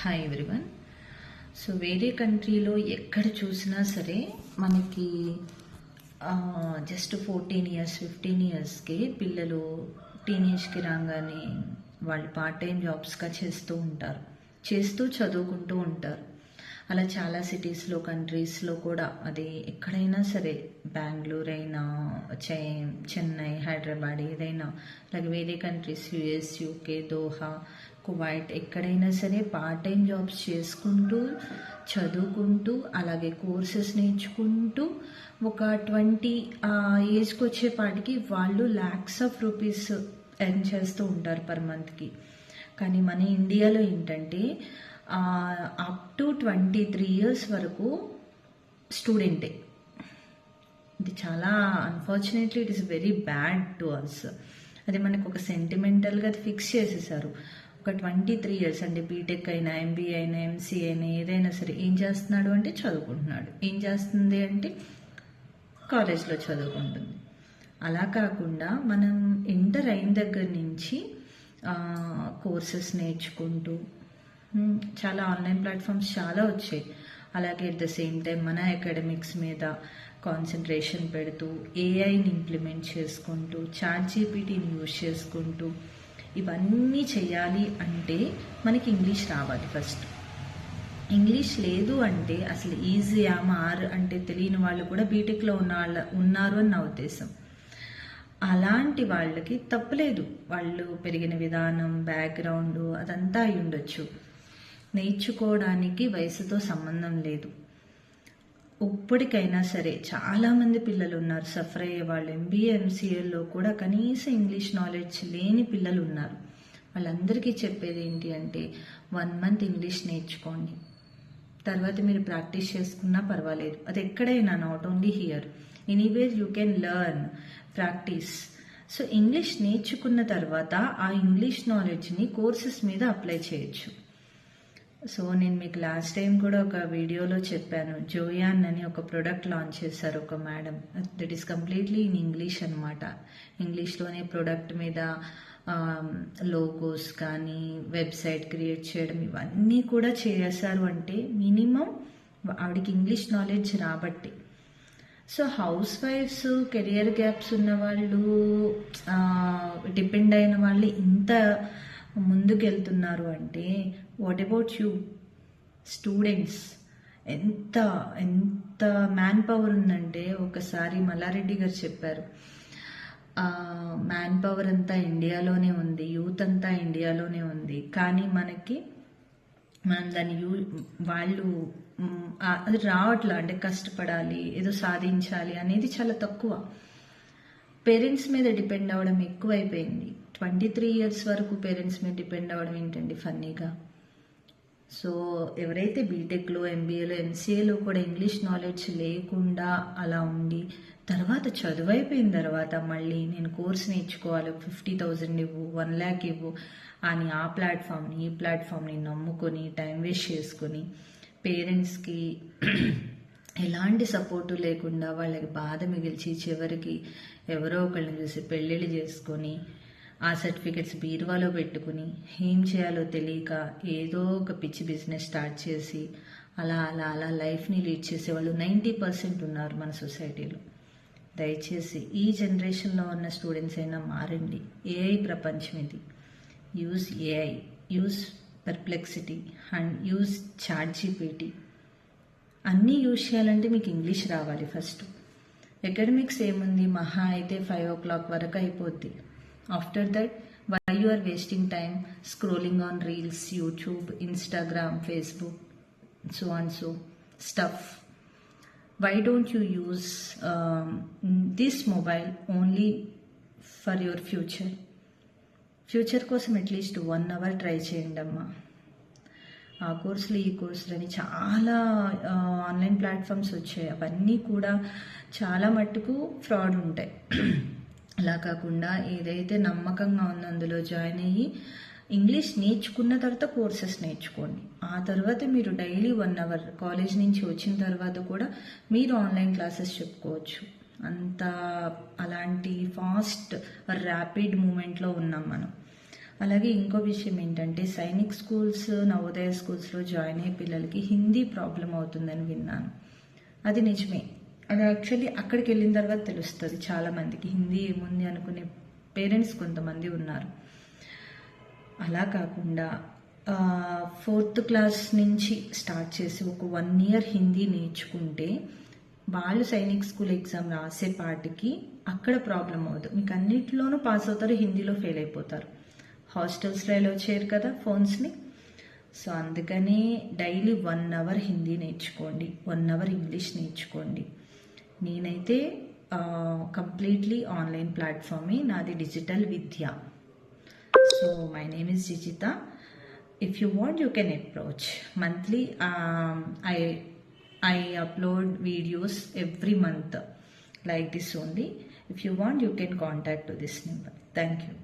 Hi everyone. So వేరే కంట్రీలో ఎక్కడ చూసినా సరే మనకి జస్ట్ 14 ఇయర్స్ 15 ఇయర్స్కి పిల్లలు టీనేజ్కి రాగానే వాళ్ళు పార్ట్ టైం జాబ్స్గా చేస్తూ చదువుకుంటూ ఉంటారు. అలా చాలా సిటీస్లో కంట్రీస్లో కూడా అది ఎక్కడైనా సరే, బెంగళూరు అయినా, చెన్నై, హైదరాబాద్, ఏదైనా అలాగే వేరే countries US, UK, Doha, Kuwait, ఎక్కడైనా సరే పార్ట్ టైం జాబ్స్ చేసుకుంటూ చదువుకుంటూ అలాగే కోర్సెస్ నేర్చుకుంటూ ఒక 20 ఏజ్కి వచ్చేపాటికి వాళ్ళు ల్యాక్స్ ఆఫ్ రూపీస్ ఎర్న్ చేస్తూ ఉంటారు పర్ మంత్కి. కానీ మన ఇండియాలో ఏంటంటే అప్ టు 23 ఇయర్స్ వరకు స్టూడెంటే. ఇది చాలా unfortunately it is very bad to us. అది మనకు ఒక సెంటిమెంటల్గా అది ఫిక్స్ చేసేసారు. ఒక 23 ఇయర్స్ అంటే బీటెక్ అయినా, ఎంబీఏ అయినా, ఎంసీఏ అయినా, ఏదైనా సరే ఏం చేస్తున్నాడు అంటే చదువుకుంటున్నాడు, ఏం చేస్తుంది అంటే కాలేజ్లో చదువుకుంటుంది. అలా కాకుండా మనం ఇంటర్ అయిన దగ్గర నుంచి కోర్సెస్ నేర్చుకుంటూ చాలా ఆన్లైన్ ప్లాట్ఫామ్స్ చాలా వచ్చాయి. అలాగే అట్ ద సేమ్ టైం మన అకాడమిక్స్ మీద కాన్సన్ట్రేషన్ పెడుతూ ఏఐని ఇంప్లిమెంట్ చేసుకుంటూ చాట్‌జీపీటీని యూజ్ చేసుకుంటూ ఇవన్నీ చేయాలి అంటే మనకి ఇంగ్లీష్ రావాలి ఫస్ట్. ఇంగ్లీష్ లేదు అంటే అసలు ఈజీయా మార్ అంటే తెలియని వాళ్ళు కూడా బీటెక్లో ఉన్నారు అని నా ఉద్దేశం. అలాంటి వాళ్ళకి తప్పులేదు, వాళ్ళు పెరిగిన విధానం, బ్యాక్గ్రౌండ్ అదంతా అయి ఉండొచ్చు. నేర్చుకోవడానికి వయసుతో సంబంధం లేదు. ఇప్పటికైనా సరే చాలామంది పిల్లలు ఉన్నారు సఫర్ అయ్యే వాళ్ళు. ఎంబీఏ, ఎంసీఏలో కూడా కనీసం ఇంగ్లీష్ నాలెడ్జ్ లేని పిల్లలు ఉన్నారు. వాళ్ళందరికీ చెప్పేది ఏంటి అంటే 1 మంత్ ఇంగ్లీష్ నేర్చుకోండి, తర్వాత మీరు ప్రాక్టీస్ చేసుకున్నా పర్వాలేదు. అది ఎక్కడైనా, not only here, anywhere you can learn, practice. So English నేర్చుకున్న తర్వాత ఆ ఇంగ్లీష్ నాలెడ్జ్ని కోర్సెస్ మీద అప్లై చేయొచ్చు. సో నేను మీకు లాస్ట్ టైం కూడా ఒక వీడియోలో చెప్పాను, జోయాన్ అని ఒక ప్రోడక్ట్ లాంచ్ చేశారు ఒక madam. That is completely in English అనమాట. ఇంగ్లీష్లోనే ప్రోడక్ట్ మీద లోగోస్ కానీ వెబ్సైట్ క్రియేట్ చేయడం ఇవన్నీ కూడా చేశారు. అంటే మినిమం ఆవిడకి ఇంగ్లీష్ నాలెడ్జ్ రాబట్టి. సో హౌస్ వైఫ్స్, కెరియర్ గ్యాప్స్ ఉన్న వాళ్ళు, డిపెండ్ అయిన వాళ్ళు ఇంత ముందుకెళ్తున్నారు అంటే వాట్ అబౌట్ యూ స్టూడెంట్స్? ఎంత ఎంత మ్యాన్ పవర్ ఉందంటే ఒకసారి మల్లారెడ్డి గారు చెప్పారు, మ్యాన్ పవర్ అంతా ఇండియాలోనే ఉంది, యూత్ అంతా ఇండియాలోనే ఉంది, కానీ మనం దాన్ని వాళ్ళు అది రావట్లా. అంటే కష్టపడాలి, ఏదో సాధించాలి అనేది చాలా తక్కువ. పేరెంట్స్ మీద డిపెండ్ అవ్వడం ఎక్కువైపోయింది. 23 ఇయర్స్ వరకు పేరెంట్స్ మీద డిపెండ్ అవ్వడం ఏంటండి ఫన్నీగా? సో ఎవరైతే బీటెక్లో, ఎంబీఏలో, ఎంసీఏలో కూడా ఇంగ్లీష్ నాలెడ్జ్ లేకుండా అలా ఉండి తర్వాత చదువు అయిపోయిన తర్వాత మళ్ళీ నేను కోర్స్ నేర్చుకోవాలి, 50,000 ఇవ్వు, 1 lakh ఇవ్వు అని ఆ ప్లాట్ఫామ్ని ఈ ప్లాట్ఫామ్ని నమ్ముకొని టైం వేస్ట్ చేసుకొని పేరెంట్స్కి ఎలాంటి సపోర్టు లేకుండా వాళ్ళకి బాధ మిగిల్చి చివరికి ఎవరో ఒకళ్ళని చూసి పెళ్ళిళ్ళు చేసుకొని ఆ సర్టిఫికెట్స్ బీరువాలో పెట్టుకుని ఏం చేయాలో తెలియక ఏదో ఒక పిచ్చి బిజినెస్ స్టార్ట్ చేసి అలా అలా అలా లైఫ్ని లీడ్ చేసేవాళ్ళు 90% ఉన్నారు మన సొసైటీలో. దయచేసి ఈ జనరేషన్లో ఉన్న స్టూడెంట్స్ అయినా మారండి. ఏఐ ప్రపంచం ఇది. Use AI, use Perplexity and use ChatGPT. అన్నీ యూజ్ చేయాలంటే మీకు ఇంగ్లీష్ రావాలి ఫస్ట్. అకాడమిక్స్ ఏముంది, మహా అయితే 5 o'clock వరకు అయిపోద్ది. After that why you are wasting time scrolling on reels, YouTube, Instagram, Facebook, so and so stuff. Why don't you use this mobile only for your future కోసం at least 1 hour try చేయండి అమ్మా. ఆ కోర్సులు, ఈ కోర్సులు అని చాలా ఆన్లైన్ ప్లాట్ఫామ్స్ వచ్చాయి. అవన్నీ కూడా చాలా మట్టుకు ఫ్రాడ్ ఉంటాయి. అలా కాకుండా ఏదైతే నమ్మకంగా ఉందో అందులో జాయిన్ అయ్యి ఇంగ్లీష్ నేర్చుకున్న తర్వాత కోర్సెస్ నేర్చుకోండి. ఆ తర్వాత మీరు డైలీ 1 hour కాలేజ్ నుంచి వచ్చిన తర్వాత కూడా మీరు ఆన్లైన్ క్లాసెస్ చెప్పుకోవచ్చు. అంత అలాంటి ఫాస్ట్ ర్యాపిడ్ మూమెంట్లో ఉన్నాం మనం. అలాగే ఇంకో విషయం ఏంటంటే సైనిక్ స్కూల్స్, నవోదయ స్కూల్స్లో జాయిన్ అయ్యే పిల్లలకి హిందీ ప్రాబ్లం అవుతుందని విన్నాను. అది నిజమే. అది యాక్చువల్లీ అక్కడికి వెళ్ళిన తర్వాత తెలుస్తుంది చాలామందికి హిందీ ఏముంది అనుకునే పేరెంట్స్ కొంతమంది ఉన్నారు. అలా కాకుండా 4th క్లాస్ నుంచి స్టార్ట్ చేసి ఒక 1 year హిందీ నేర్చుకుంటే వాళ్ళు సైనిక్ స్కూల్ ఎగ్జామ్ రాసేపాటికి అక్కడ ప్రాబ్లం అవ్వదు. మీకు అన్నిటిలోనూ పాస్ అవుతారు, హిందీలో ఫెయిల్ అయిపోతారు. హాస్టల్స్లో ఎలా వచ్చారు కదా ఫోన్స్ని. సో అందుకని డైలీ 1 hour హిందీ నేర్చుకోండి, 1 hour ఇంగ్లీష్ నేర్చుకోండి. నేనైతే కంప్లీట్లీ ఆన్లైన్ ప్లాట్ఫామే నాది, digital Vidya. So my name is Jijita. If you want, you can approach. Monthly, I upload videos every month like this only. If you want, you can contact to this number. Thank you.